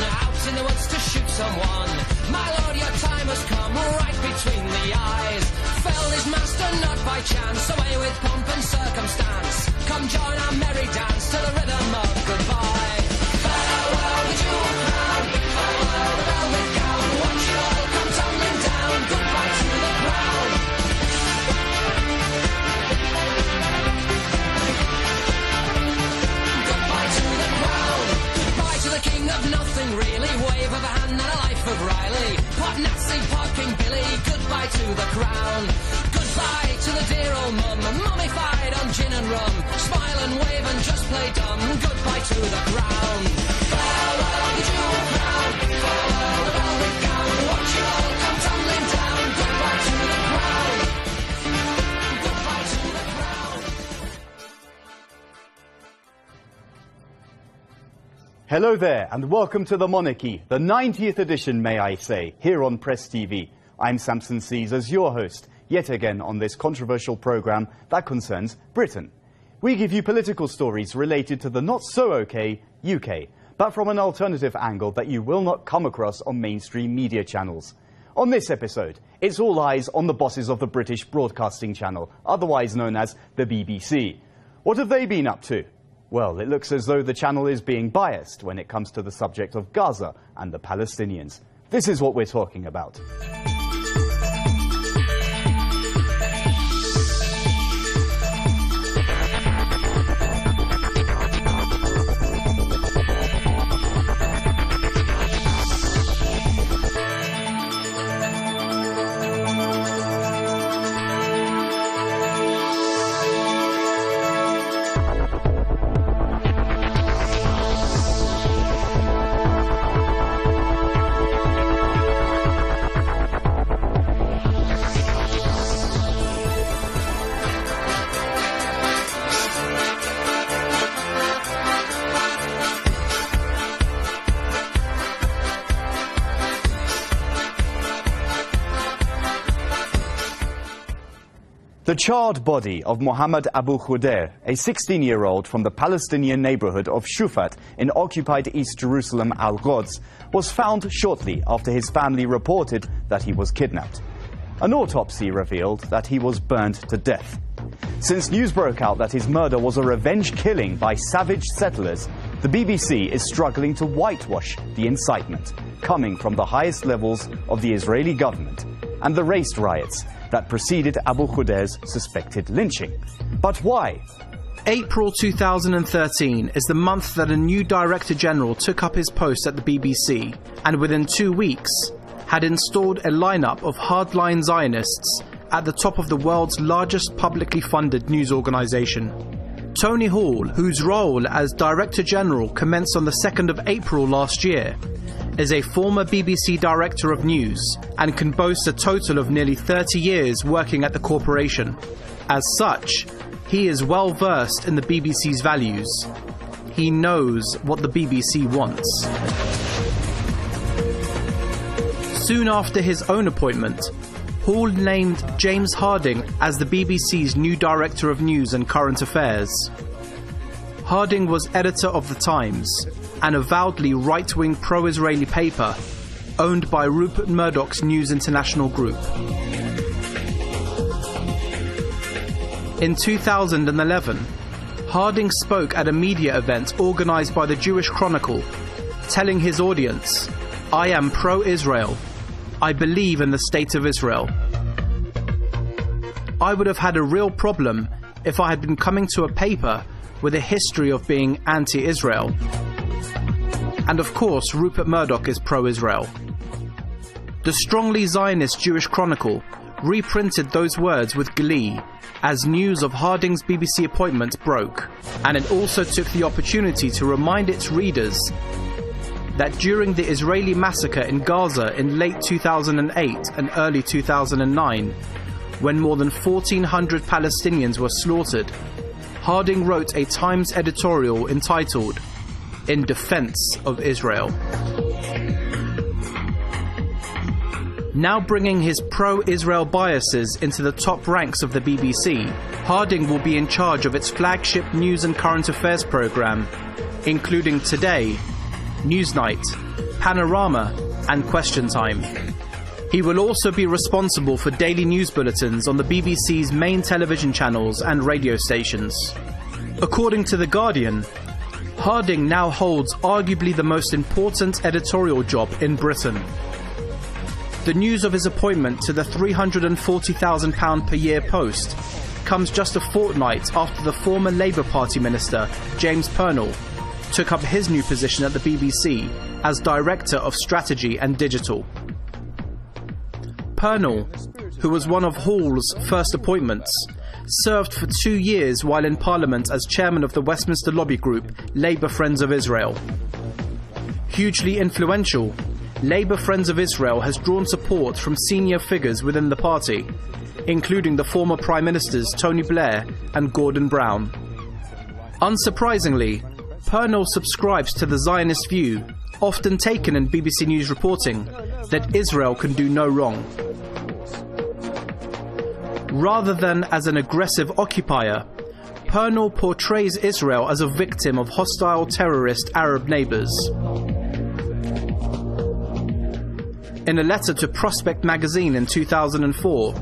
out in the woods to shoot someone. My lord, your time has come right between the eyes. Felled his master not by chance, away with pomp and circumstance. Come join our merry dance to the rhythm of goodbye. Farewell the jewel crown, farewell the velvet gown. Watch it all come tumbling down. Goodbye to the crown. Goodbye to the crown. Goodbye to the king of nothing really. Wave of a hand and a life of Riley. Pot Nazi, pot King Billy. Goodbye to the crown. Goodbye to the dear old mum, mummified on gin and rum. Smile and wave and just play dumb. Goodbye to the crown. Farewell the jewel crown, farewell the velvet gown. Watch it all come tumbling down. Goodbye to the crown. Goodbye to the crown. Hello there and welcome to the Monarchy, the 90th edition, may I say, here on PressTV. I'm Samson Caesars, your host, yet again on this controversial programme that concerns Britain. We give you political stories related to the not-so-okay UK, but from an alternative angle that you will not come across on mainstream media channels. On this episode, it's all eyes on the bosses of the British Broadcasting Channel, otherwise known as the BBC. What have they been up to? Well, it looks as though the channel is being biased when it comes to the subject of Gaza and the Palestinians. This is what we're talking about. The charred body of Mohammed Abu Khudair, a 16-year-old from the Palestinian neighborhood of Shufat in occupied East Jerusalem Al-Quds, was found shortly after his family reported that he was kidnapped. An autopsy revealed that he was burned to death. Since news broke out that his murder was a revenge killing by savage settlers, the BBC is struggling to whitewash the incitement coming from the highest levels of the Israeli government and the race riots that preceded Abu Khudair's suspected lynching. But why? April 2013 is the month that a new Director General took up his post at the BBC and within 2 weeks had installed a lineup of hardline Zionists at the top of the world's largest publicly funded news organisation. Tony Hall, whose role as Director General commenced on the 2nd of April last year, is a former BBC Director of News and can boast a total of nearly 30 years working at the corporation. As such, he is well versed in the BBC's values. He knows what the BBC wants. Soon after his own appointment, Hall named James Harding as the BBC's new Director of News and Current Affairs. Harding was editor of The Times, an avowedly right-wing pro-Israeli paper owned by Rupert Murdoch's News International Group. In 2011, Harding spoke at a media event organised by the Jewish Chronicle, telling his audience, "I am pro-Israel. I believe in the State of Israel." I would have had a real problem if I had been coming to a paper with a history of being anti-Israel. And of course, Rupert Murdoch is pro-Israel. The strongly Zionist Jewish Chronicle reprinted those words with glee as news of Harding's BBC appointment broke, and it also took the opportunity to remind its readers that during the Israeli massacre in Gaza in late 2008 and early 2009, when more than 1,400 Palestinians were slaughtered, Harding wrote a Times editorial entitled "In Defense of Israel." Now bringing his pro-Israel biases into the top ranks of the BBC, Harding will be in charge of its flagship news and current affairs programme, including Today, Newsnight, Panorama, and Question Time. He will also be responsible for daily news bulletins on the BBC's main television channels and radio stations. According to The Guardian, Harding now holds arguably the most important editorial job in Britain. The news of his appointment to the £340,000 per year post comes just a fortnight after the former Labour Party minister, James Purnell, took up his new position at the BBC as Director of Strategy and Digital. Purnell, who was one of Hall's first appointments, served for 2 years while in Parliament as chairman of the Westminster lobby group Labour Friends of Israel. Hugely influential, Labour Friends of Israel has drawn support from senior figures within the party, including the former Prime Ministers Tony Blair and Gordon Brown. Unsurprisingly, Purnell subscribes to the Zionist view, often taken in BBC News reporting, that Israel can do no wrong. Rather than as an aggressive occupier, Purnell portrays Israel as a victim of hostile terrorist Arab neighbours. In a letter to Prospect magazine in 2004,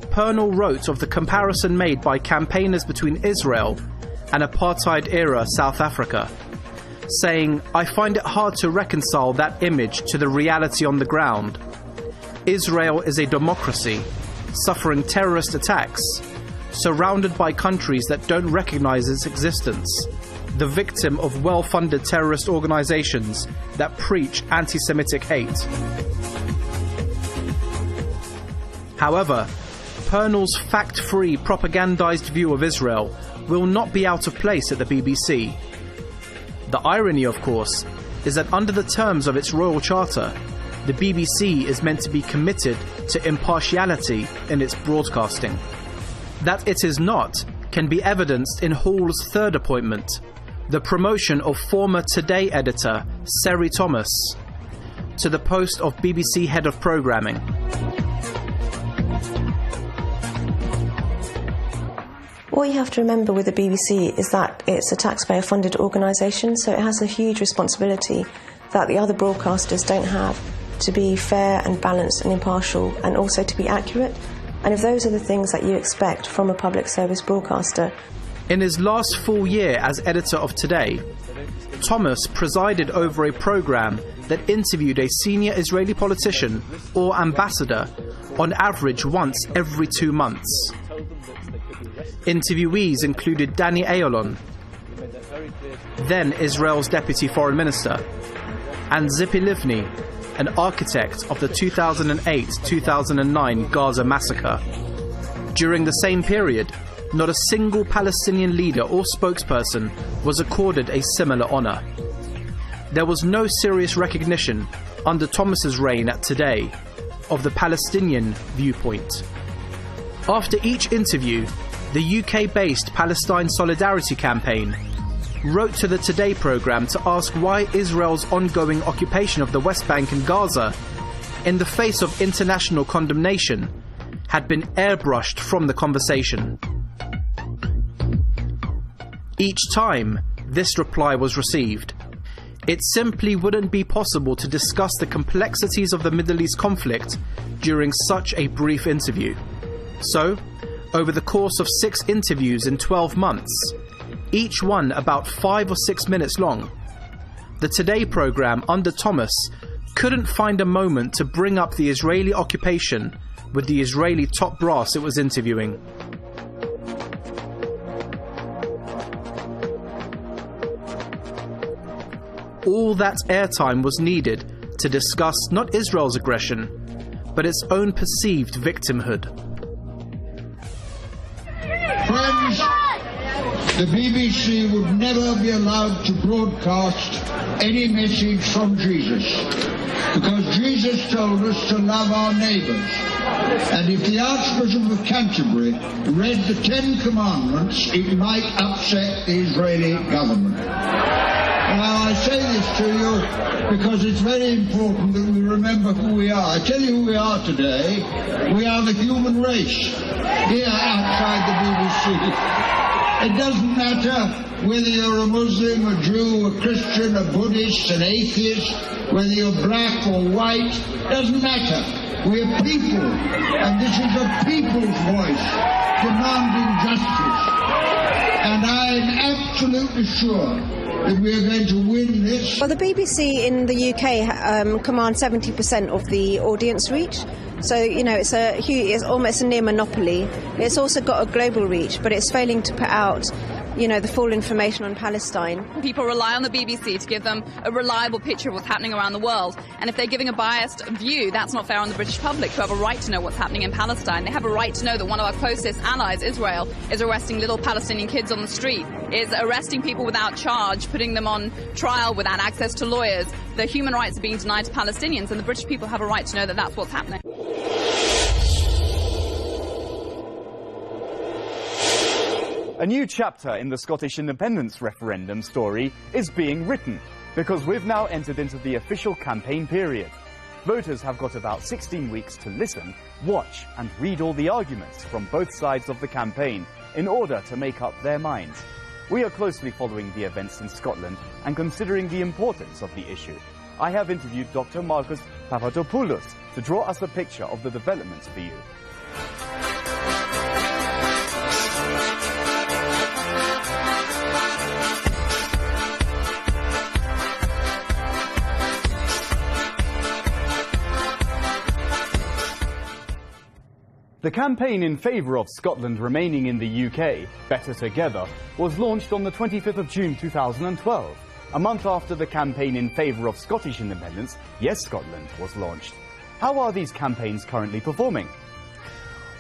Purnell wrote of the comparison made by campaigners between Israel and apartheid-era South Africa, saying, "I find it hard to reconcile that image to the reality on the ground. Israel is a democracy, suffering terrorist attacks, surrounded by countries that don't recognize its existence, the victim of well-funded terrorist organizations that preach anti-Semitic hate." However, Purnell's fact-free propagandized view of Israel will not be out of place at the BBC. The irony, of course, is that under the terms of its royal charter, the BBC is meant to be committed to impartiality in its broadcasting. That it is not can be evidenced in Hall's third appointment, the promotion of former Today editor Seri Thomas to the post of BBC Head of Programming. What you have to remember with the BBC is that it's a taxpayer-funded organisation, so it has a huge responsibility that the other broadcasters don't have, to be fair and balanced and impartial, and also to be accurate. And if those are the things that you expect from a public service broadcaster. In his last full year as editor of Today, Thomas presided over a programme that interviewed a senior Israeli politician or ambassador on average once every 2 months. Interviewees included Danny Ayalon, then Israel's Deputy Foreign Minister, and Zippy Livni, an architect of the 2008-2009 Gaza massacre. During the same period, not a single Palestinian leader or spokesperson was accorded a similar honour. There was no serious recognition under Thomas's reign at Today of the Palestinian viewpoint. After each interview, the UK-based Palestine Solidarity Campaign wrote to the Today programme to ask why Israel's ongoing occupation of the West Bank and Gaza, in the face of international condemnation, had been airbrushed from the conversation. Each time, this reply was received. It simply wouldn't be possible to discuss the complexities of the Middle East conflict during such a brief interview. So, over the course of 6 interviews in 12 months, each one about 5 or 6 minutes long, the Today programme under Thomas couldn't find a moment to bring up the Israeli occupation with the Israeli top brass it was interviewing. All that airtime was needed to discuss not Israel's aggression, but its own perceived victimhood. Friends, the BBC would never be allowed to broadcast any message from Jesus, because Jesus told us to love our neighbours. And if the Archbishop of Canterbury read the 10 Commandments, it might upset the Israeli government. Now, I say this to you because it's very important that we remember who we are. I tell you who we are today. We are the human race here outside the BBC. It doesn't matter whether you're a Muslim, a Jew, a Christian, a Buddhist, an atheist, whether you're black or white, doesn't matter. We're people, and this is a people's voice demanding justice. And I'm absolutely sure that we're going to win this. Well, the BBC in the UK commands 70% of the audience reach. So, you know, it's almost a near monopoly. It's also got a global reach, but it's failing to put out, you know, the full information on Palestine. People rely on the BBC to give them a reliable picture of what's happening around the world. And if they're giving a biased view, that's not fair on the British public, who have a right to know what's happening in Palestine. They have a right to know that one of our closest allies, Israel, is arresting little Palestinian kids on the street, is arresting people without charge, putting them on trial without access to lawyers. Their human rights are being denied to Palestinians, and the British people have a right to know that that's what's happening. A new chapter in the Scottish independence referendum story is being written, because we've now entered into the official campaign period. Voters have got about 16 weeks to listen, watch and read all the arguments from both sides of the campaign in order to make up their minds. We are closely following the events in Scotland and considering the importance of the issue. I have interviewed Dr. Marcus Papadopoulos to draw us a picture of the developments for you. The campaign in favour of Scotland remaining in the UK, Better Together, was launched on the 25th of June 2012, a month after the campaign in favour of Scottish independence, Yes Scotland, was launched. How are these campaigns currently performing?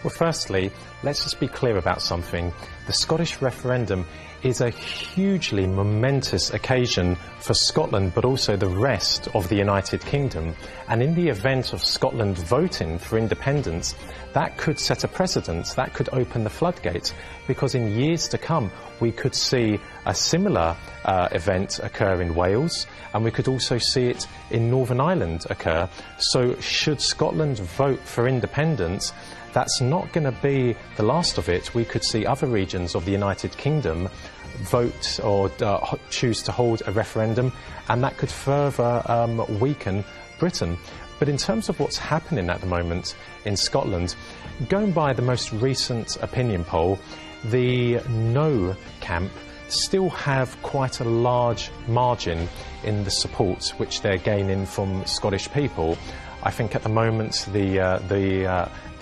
Well, firstly, let's just be clear about something. The Scottish referendum is a hugely momentous occasion for Scotland, but also the rest of the United Kingdom. And in the event of Scotland voting for independence, that could set a precedent, that could open the floodgates, because in years to come we could see a similar event occur in Wales, and we could also see it in Northern Ireland occur. So should Scotland vote for independence, that's not going to be the last of it. We could see other regions of the United Kingdom vote or choose to hold a referendum, and that could further weaken Britain. But in terms of what's happening at the moment in Scotland, going by the most recent opinion poll, the No camp still have quite a large margin in the support which they're gaining from Scottish people. I think at the moment the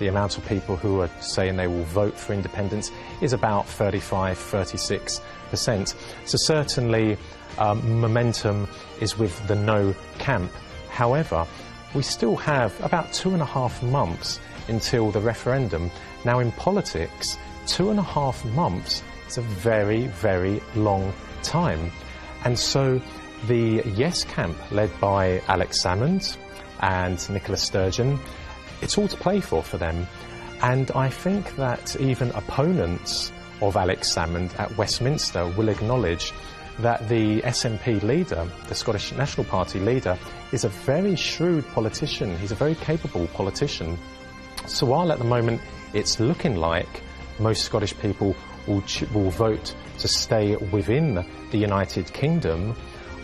amount of people who are saying they will vote for independence is about 35–36%. So certainly momentum is with the No camp. However, we still have about 2.5 months until the referendum. Now in politics, 2.5 months is a very, very long time. And so the Yes camp, led by Alex Salmond and Nicola Sturgeon, it's all to play for them. And I think that even opponents of Alex Salmond at Westminster will acknowledge that the SNP leader, the Scottish National Party leader, is a very shrewd politician. He's a very capable politician. So while at the moment it's looking like most Scottish people will vote to stay within the United Kingdom,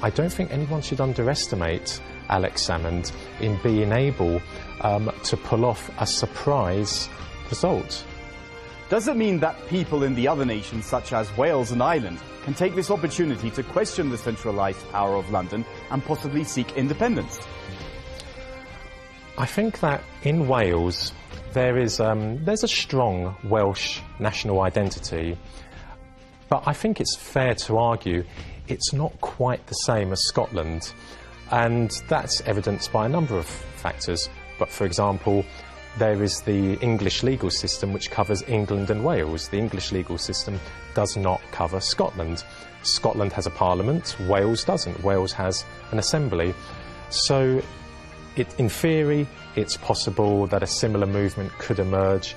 I don't think anyone should underestimate Alex Salmond in being able to pull off a surprise result. Does it mean that people in the other nations, such as Wales and Ireland, can take this opportunity to question the centralised power of London and possibly seek independence? I think that in Wales there's a strong Welsh national identity, but I think it's fair to argue it's not quite the same as Scotland, and that's evidenced by a number of factors. But for example, there is the English legal system which covers England and Wales. The English legal system does not cover Scotland. Scotland has a parliament, Wales doesn't. Wales has an assembly. So in theory, it's possible that a similar movement could emerge,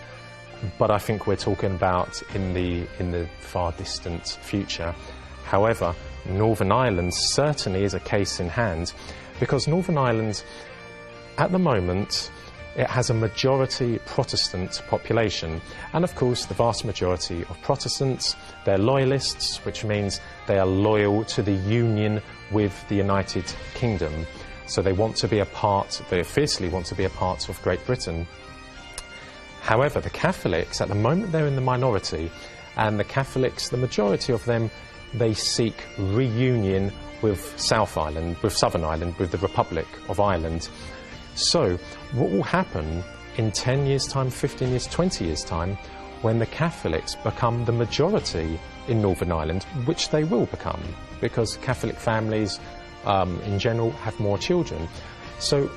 but I think we're talking about in the far distant future. However, Northern Ireland certainly is a case in hand, because Northern Ireland, at the moment, it has a majority Protestant population, and of course the vast majority of Protestants, they're loyalists, which means they are loyal to the union with the United Kingdom. So they want to be a part, they fiercely want to be a part of Great Britain. However, the Catholics, at the moment they're in the minority, and the Catholics, the majority of them, they seek reunion with Southern Ireland, with the Republic of Ireland. So what will happen in 10 years' time, 15 years, 20 years' time, when the Catholics become the majority in Northern Ireland, which they will become, because Catholic families in general have more children. So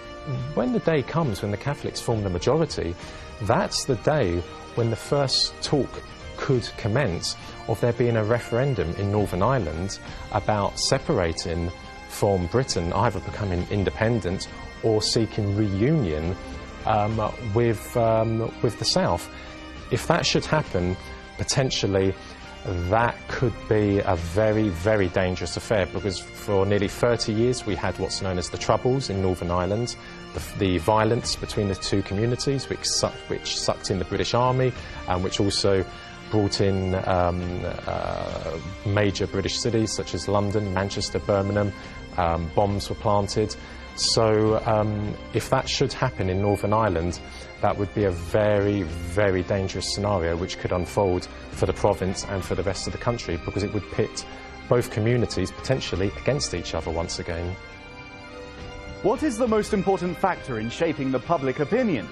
when the day comes when the Catholics form the majority, that's the day when the first talk could commence of there being a referendum in Northern Ireland about separating from Britain, either becoming independent or seeking reunion with the South. If that should happen, potentially that could be a very, very dangerous affair, because for nearly 30 years we had what's known as the Troubles in Northern Ireland, the violence between the two communities, which sucked in the British Army, and which also brought in major British cities such as London, Manchester, Birmingham. Bombs were planted. So if that should happen in Northern Ireland, that would be a very, very dangerous scenario which could unfold for the province and for the rest of the country, because it would pit both communities potentially against each other once again. What is the most important factor in shaping the public opinion?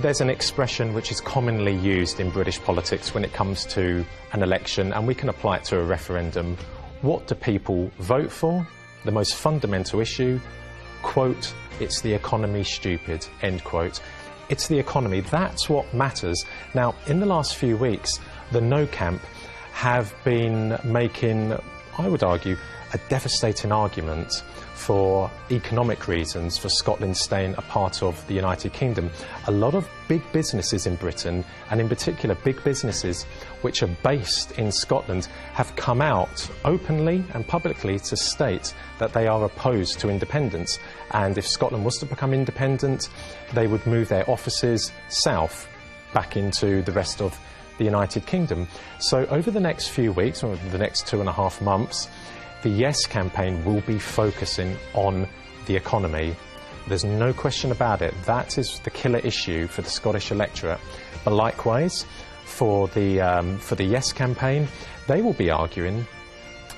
There's an expression which is commonly used in British politics when it comes to an election, and we can apply it to a referendum. What do people vote for? The most fundamental issue, quote, "It's the economy, stupid," end quote. It's the economy, that's what matters. Now, in the last few weeks, the No camp have been making, I would argue, a devastating argument for economic reasons for Scotland staying a part of the United Kingdom. A lot of big businesses in Britain, and in particular big businesses which are based in Scotland, have come out openly and publicly to state that they are opposed to independence, and if Scotland was to become independent, they would move their offices south back into the rest of the United Kingdom. So over the next few weeks, or the next 2.5 months, the Yes campaign will be focusing on the economy. There's no question about it. That is the killer issue for the Scottish electorate. But likewise, for the Yes campaign, they will be arguing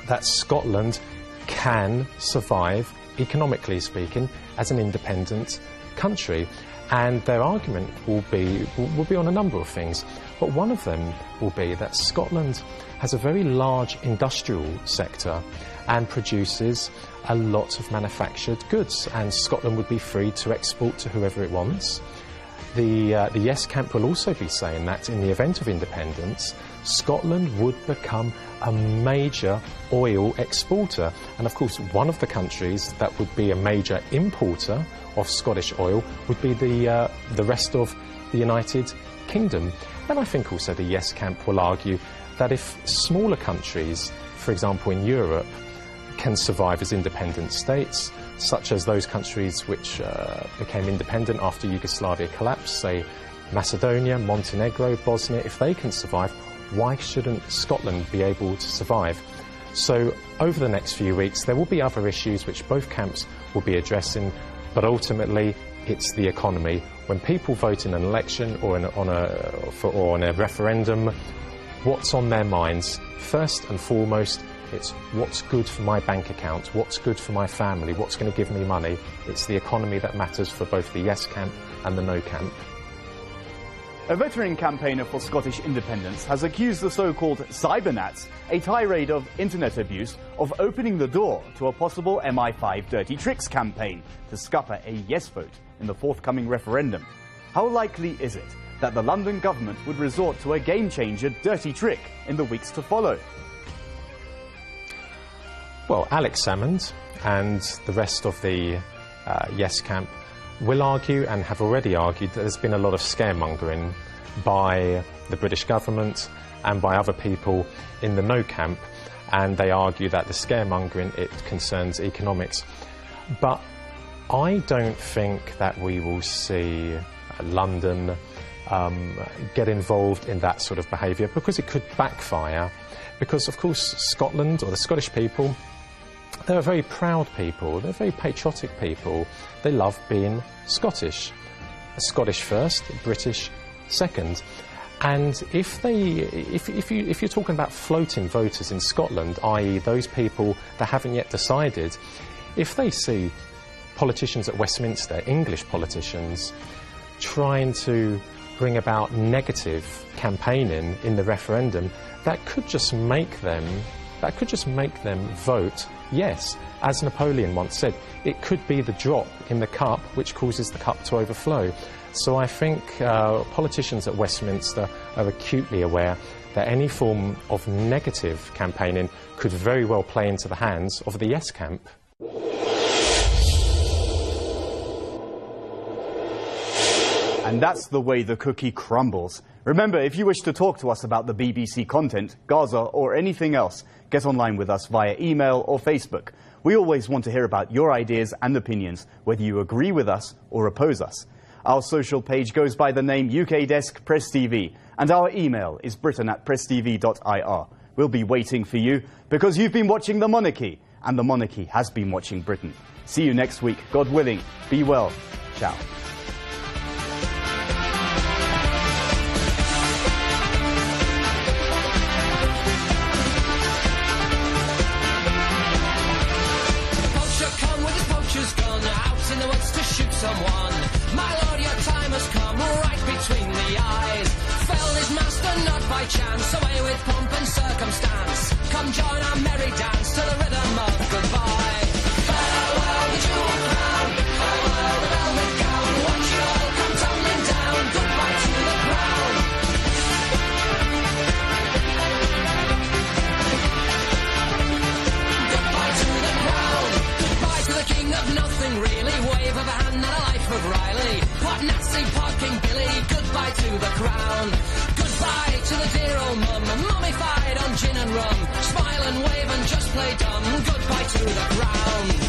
that Scotland can survive, economically speaking, as an independent country. And their argument will be on a number of things. But one of them will be that Scotland has a very large industrial sector and produces a lot of manufactured goods, and Scotland would be free to export to whoever it wants. The Yes camp will also be saying that in the event of independence, Scotland would become a major oil exporter, and of course one of the countries that would be a major importer of Scottish oil would be the rest of the United Kingdom. And I think also the Yes camp will argue that if smaller countries, for example in Europe, can survive as independent states, such as those countries which became independent after Yugoslavia collapsed, say Macedonia, Montenegro, Bosnia, if they can survive, why shouldn't Scotland be able to survive? So over the next few weeks there will be other issues which both camps will be addressing, but ultimately it's the economy. When people vote in an election or on a referendum, what's on their minds? First and foremost, it's what's good for my bank account, what's good for my family, what's going to give me money. It's the economy that matters for both the Yes camp and the No camp. A veteran campaigner for Scottish independence has accused the so-called cybernats, a tirade of internet abuse, of opening the door to a possible MI5 dirty tricks campaign to scupper a yes vote in the forthcoming referendum. How likely is it that the London government would resort to a game-changer dirty trick in the weeks to follow? Well, Alex Salmond and the rest of the Yes camp will argue, and have already argued, that there's been a lot of scaremongering by the British government and by other people in the No camp, and they argue that the scaremongering, it concerns economics. But I don't think that we will see London get involved in that sort of behaviour, because it could backfire. Because, of course, Scotland, or the Scottish people, they're a very proud people, they're very patriotic people. They love being Scottish. Scottish first, British second. And if you're talking about floating voters in Scotland, i.e. those people that haven't yet decided, if they see politicians at Westminster, English politicians, trying to bring about negative campaigning in the referendum, that could just make them vote yes. As Napoleon once said, it could be the drop in the cup which causes the cup to overflow. So I think politicians at Westminster are acutely aware that any form of negative campaigning could very well play into the hands of the yes camp. And that's the way the cookie crumbles. Remember, if you wish to talk to us about the BBC content, Gaza or anything else, get online with us via email or Facebook. We always want to hear about your ideas and opinions, whether you agree with us or oppose us. Our social page goes by the name UK Desk Press TV, and our email is britain@presstv.ir. We'll be waiting for you, because you've been watching The Monarchy, and the monarchy has been watching Britain. See you next week, God willing. Be well. Ciao. Someone, my lord, your time has come, right between the eyes. Felled his master not by chance, away with pomp and circumstance. Come join our merry dance to the rhythm of goodbye. Farewell the jewel crown, farewell the velvet gown. Watch it all come tumbling down. Goodbye to the crown. Goodbye to the crown. Goodbye to the king of nothing really. Wave of a hand and a life of Riley. Pot Nazi, Pot King Billy. Goodbye to the crown. Goodbye to the dear old mum, mummified on gin and rum. Smile and wave and just play dumb. Goodbye to the crown.